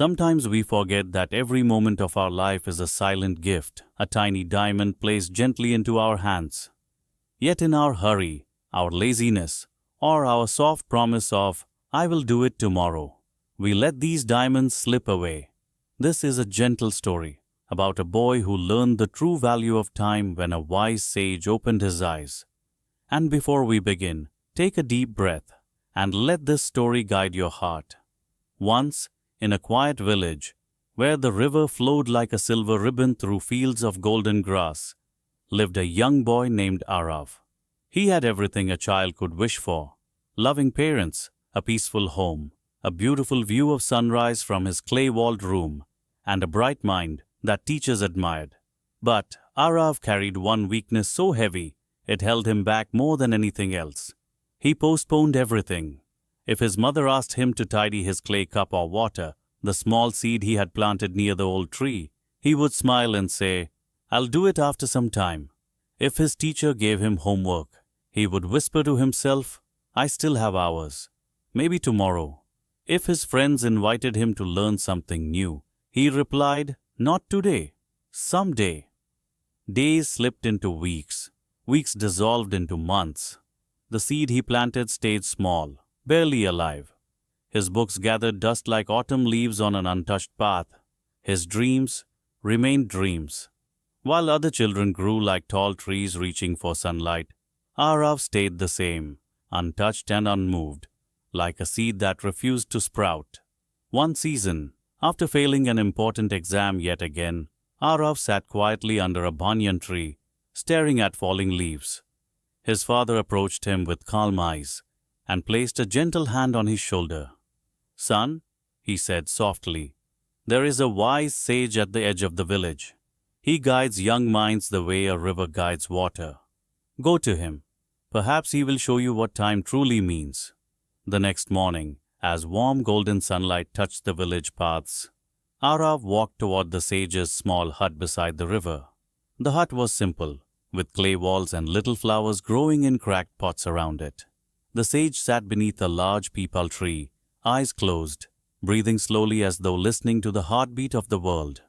Sometimes we forget that every moment of our life is a silent gift, a tiny diamond placed gently into our hands. Yet in our hurry, our laziness, or our soft promise of, "I will do it tomorrow," we let these diamonds slip away. This is a gentle story about a boy who learned the true value of time when a wise sage opened his eyes. And before we begin, take a deep breath and let this story guide your heart. Once, in a quiet village, where the river flowed like a silver ribbon through fields of golden grass, lived a young boy named Aarav. He had everything a child could wish for: loving parents, a peaceful home, a beautiful view of sunrise from his clay-walled room, and a bright mind that teachers admired. But Aarav carried one weakness so heavy it held him back more than anything else. He postponed everything. If his mother asked him to tidy his clay cup or water the small seed he had planted near the old tree, he would smile and say, "I'll do it after some time." If his teacher gave him homework, he would whisper to himself, "I still have hours. Maybe tomorrow." If his friends invited him to learn something new, he replied, "Not today. Someday." Days slipped into weeks. Weeks dissolved into months. The seed he planted stayed small, barely alive. His books gathered dust like autumn leaves on an untouched path. His dreams remained dreams. While other children grew like tall trees reaching for sunlight, Aarav stayed the same, untouched and unmoved, like a seed that refused to sprout. One season, after failing an important exam yet again, Aarav sat quietly under a banyan tree, staring at falling leaves. His father approached him with calm eyes and placed a gentle hand on his shoulder. "Son," he said softly, "there is a wise sage at the edge of the village. He guides young minds the way a river guides water. Go to him. Perhaps he will show you what time truly means." The next morning, as warm golden sunlight touched the village paths, Aarav walked toward the sage's small hut beside the river. The hut was simple, with clay walls and little flowers growing in cracked pots around it. The sage sat beneath a large peepal tree, eyes closed, breathing slowly as though listening to the heartbeat of the world.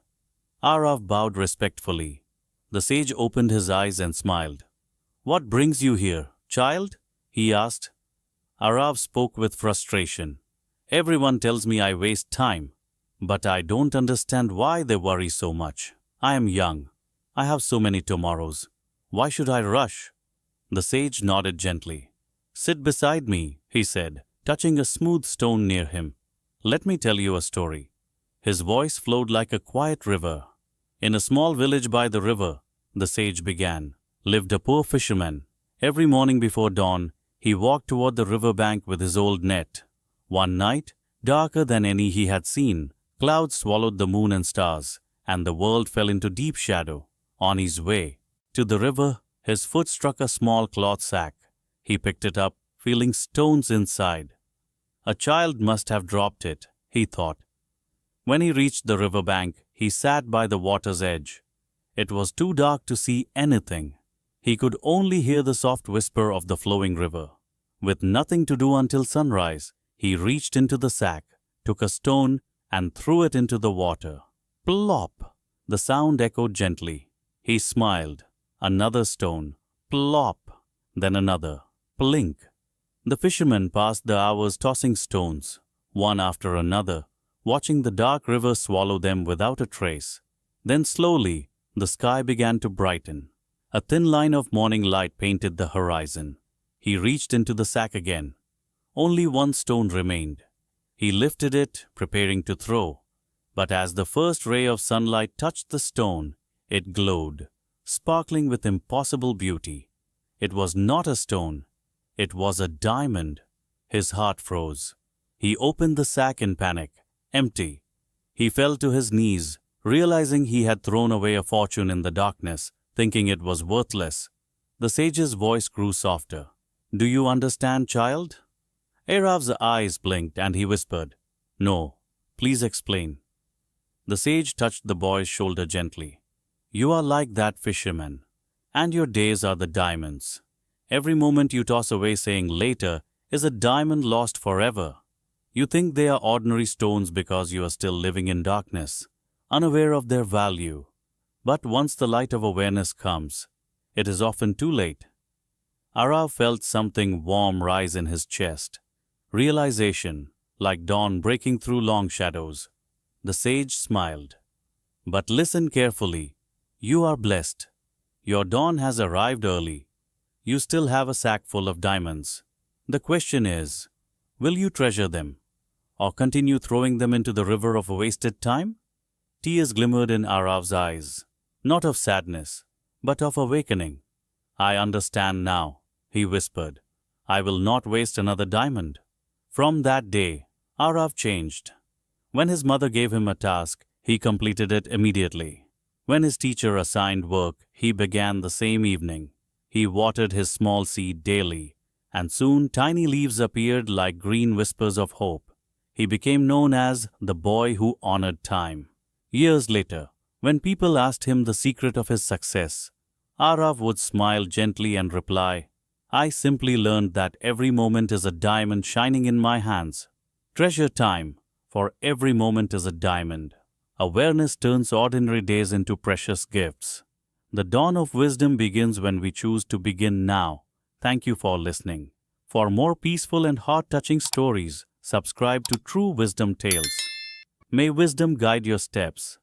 Aarav bowed respectfully. The sage opened his eyes and smiled. "What brings you here, child?" he asked. Aarav spoke with frustration. "Everyone tells me I waste time, but I don't understand why they worry so much. I am young. I have so many tomorrows. Why should I rush?" The sage nodded gently. "Sit beside me," he said, touching a smooth stone near him. "Let me tell you a story." His voice flowed like a quiet river. In a small village by the river, the sage began, lived a poor fisherman. Every morning before dawn, he walked toward the river bank with his old net. One night, darker than any he had seen, clouds swallowed the moon and stars, and the world fell into deep shadow. On his way to the river, his foot struck a small cloth sack. He picked it up, feeling stones inside. A child must have dropped it, he thought. When he reached the river bank, he sat by the water's edge. It was too dark to see anything. He could only hear the soft whisper of the flowing river. With nothing to do until sunrise, he reached into the sack, took a stone, and threw it into the water. Plop! The sound echoed gently. He smiled. Another stone. Plop! Then another. Plink! The fisherman passed the hours tossing stones, one after another, watching the dark river swallow them without a trace. Then slowly, the sky began to brighten. A thin line of morning light painted the horizon. He reached into the sack again. Only one stone remained. He lifted it, preparing to throw. But as the first ray of sunlight touched the stone, it glowed, sparkling with impossible beauty. It was not a stone. It was a diamond. His heart froze. He opened the sack in panic. Empty. He fell to his knees, realizing he had thrown away a fortune in the darkness, thinking it was worthless. The sage's voice grew softer. "Do you understand, child?" Aarav's eyes blinked and he whispered, "No, please explain." The sage touched the boy's shoulder gently. "You are like that fisherman, and your days are the diamonds. Every moment you toss away saying later is a diamond lost forever. You think they are ordinary stones because you are still living in darkness, unaware of their value. But once the light of awareness comes, it is often too late. Aarav felt something warm rise in his chest. Realization, like dawn breaking through long shadows. The sage smiled. But listen carefully. You are blessed. Your dawn has arrived early. You still have a sack full of diamonds. The question is, will you treasure them, or continue throwing them into the river of wasted time? Tears glimmered in Aarav's eyes, not of sadness, but of awakening. I understand now, he whispered. I will not waste another diamond. From that day, Aarav changed. When his mother gave him a task, he completed it immediately. When his teacher assigned work, he began the same evening. He watered his small seed daily, and soon tiny leaves appeared like green whispers of hope. He became known as the boy who honored time. Years later, when people asked him the secret of his success, Aarav would smile gently and reply, I simply learned that every moment is a diamond shining in my hands. Treasure time, for every moment is a diamond. Awareness turns ordinary days into precious gifts. The dawn of wisdom begins when we choose to begin now. Thank you for listening. For more peaceful and heart-touching stories, subscribe to True Wisdom Tales. May wisdom guide your steps.